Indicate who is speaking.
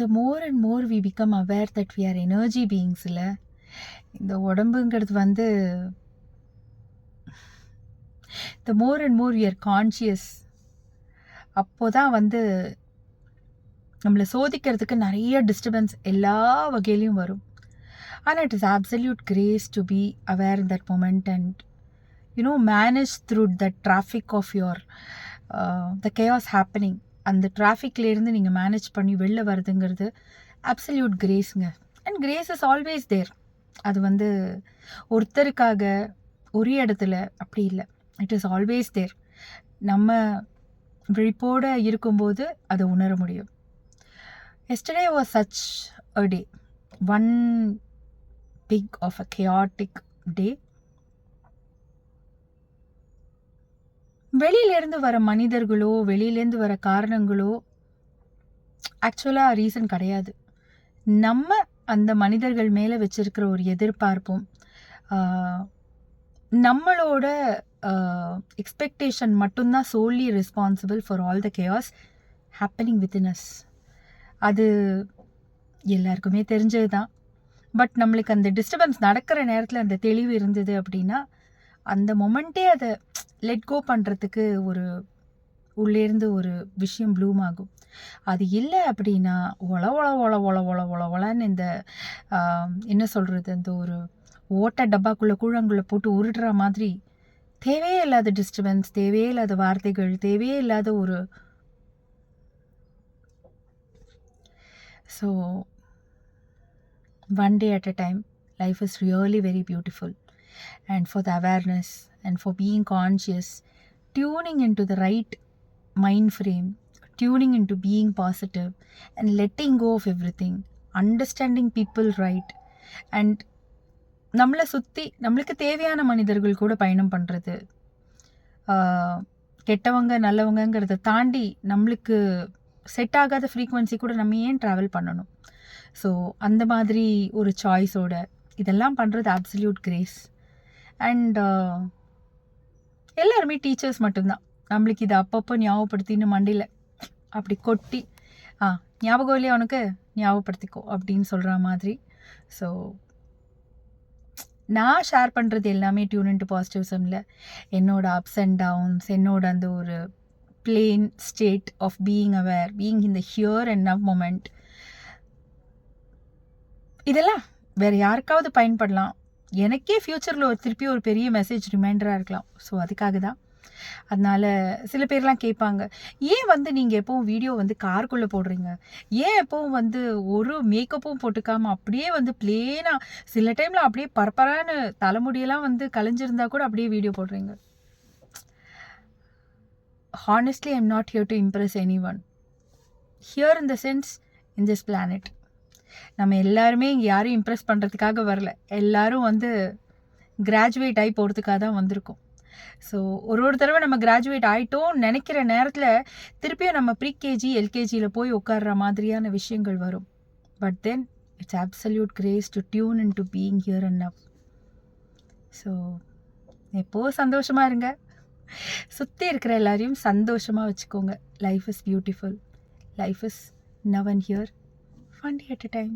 Speaker 1: the more and more we become aware that we are energy beings இல்லை, இந்த உடம்புங்கிறது வந்து the more and more we are conscious, அப்போ தான் வந்து நம்மளை சோதிக்கிறதுக்கு நிறைய டிஸ்டர்பன்ஸ் எல்லா வகையிலையும் வரும். ஆனால் it is absolute grace to be aware in that moment and manage through the traffic of your the chaos happening. அந்த டிராஃபிக்லேருந்து நீங்கள் மேனேஜ் பண்ணி வெளில வருதுங்கிறது அப்சல்யூட் கிரேஸுங்க. And grace is always there. அது வந்து ஒருத்தருக்காக ஒரு இடத்துல அப்படி இல்லை, இட் இஸ் ஆல்வேஸ் தேர். நம்ம விழிப்போடு இருக்கும்போது அதை உணர முடியும். Yesterday was such a day, one big of a chaotic day. வெளியிலேருந்து வர மனிதர்களோ வெளியிலேருந்து வர காரணங்களோ ஆக்சுவலாக ரீசன் கிடையாது. நம்ம அந்த மனிதர்கள் மேலே வச்சிருக்கிற ஒரு எதிர்பார்ப்பும் நம்மளோட எக்ஸ்பெக்டேஷன் மட்டும்தான் solely responsible for all the chaos happening within us. அது எல்லாருக்குமே தெரிஞ்சது தான். பட் நம்மளுக்கு அந்த டிஸ்டர்பன்ஸ் நடக்கிற நேரத்தில் அந்த தெளிவு இருந்தது அப்படின்னா அந்த மொமெண்ட்டே அதை லெட் கோ பண்ணுறதுக்கு ஒரு உள்ளேருந்து ஒரு விஷயம் ப்ளூம் ஆகும். அது இல்லை அப்படின்னா ஒல ஒல ஒல ஒல ஒல ஒல ஒலன்னு இந்த என்ன சொல்கிறது, அந்த ஒரு ஓட்ட டப்பாக்குள்ளே கூழங்குள்ளே போட்டு உருடுற மாதிரி தேவையே இல்லாத டிஸ்டர்பன்ஸ், தேவையே இல்லாத வார்த்தைகள், தேவையே இல்லாத ஒரு So, one day at a time, life is really very beautiful. And for the awareness and for being conscious, tuning into the right mind frame, tuning into being positive and letting go of everything, understanding people right, and நம்மளை சுற்றி நம்மளுக்கு தேவையான மனிதர்கள் கூட பயணம் பண்ணுறது, கெட்டவங்க நல்லவங்கிறத தாண்டி நம்மளுக்கு செட் ஆகாத ஃப்ரீக்வன்சி கூட நம்ம ஏன் ட்ராவல் பண்ணணும்? ஸோ அந்த மாதிரி ஒரு சாய்ஸோட இதெல்லாம் பண்ணுறது அப்சல்யூட் கிரேஸ். அண்ட் எல்லாருமே டீச்சர்ஸ் மட்டும்தான். நம்மளுக்கு இதை அப்பப்போ ஞாபகப்படுத்தின்னு மண்டியில் அப்படி கொட்டி ஞாபகம் இல்லையா உனக்கு, ஞாபகப்படுத்திக்கோ அப்படின்னு சொல்கிற மாதிரி. ஸோ நான் ஷேர் பண்ணுறது எல்லாமே டியூன் இன்டு பாசிட்டிவ்ஸமில் என்னோட அப்ஸ் அண்ட் டவுன்ஸ், என்னோட அந்த ஒரு plain state of being aware, being in the here and now moment. இதெல்லாம் வேறு யாருக்காவது பயன்படலாம், எனக்கே ஃப்யூச்சரில் திருப்பி ஒரு பெரிய மெசேஜ் ரிமைண்டராக இருக்கலாம். ஸோ அதுக்காக தான். அதனால் சில பேர்லாம் கேட்பாங்க, ஏன் வந்து நீங்கள் எப்போவும் வீடியோ வந்து காருக்குள்ளே போடுறீங்க, ஏன் எப்போவும் வந்து ஒரு மேக்கப்பும் போட்டுக்காமல் அப்படியே வந்து பிளேனாக, சில டைமில் அப்படியே பரப்பரான்னு தலைமுடியெல்லாம் வந்து கலைஞ்சிருந்தா கூட அப்படியே வீடியோ போடுறீங்க? Honestly, I'm not here to impress anyone. Here in the sense, in this planet. நம்ம எல்லாருமே இங்கே யாரும் இம்ப்ரெஸ் பண்ணுறதுக்காக வரல, எல்லாரும் வந்து கிராஜுவேட் ஆகி போகிறதுக்காக தான் வந்திருக்கோம். ஸோ ஒரு தடவை நம்ம கிராஜுவேட் ஆகிட்டோம்னு நினைக்கிற நேரத்தில் திருப்பியும் நம்ம ப்ரீகேஜி எல்கேஜியில் போய் உட்கார்ற மாதிரியான விஷயங்கள் வரும். But then it's absolute grace to tune in to being here and now. So எப்போது சந்தோஷமாக இருங்க, சுற்றி இருக்கிற எல்லாரையும் சந்தோஷமாக வச்சுக்கோங்க. Life is beautiful, life is now and here, one day at a time.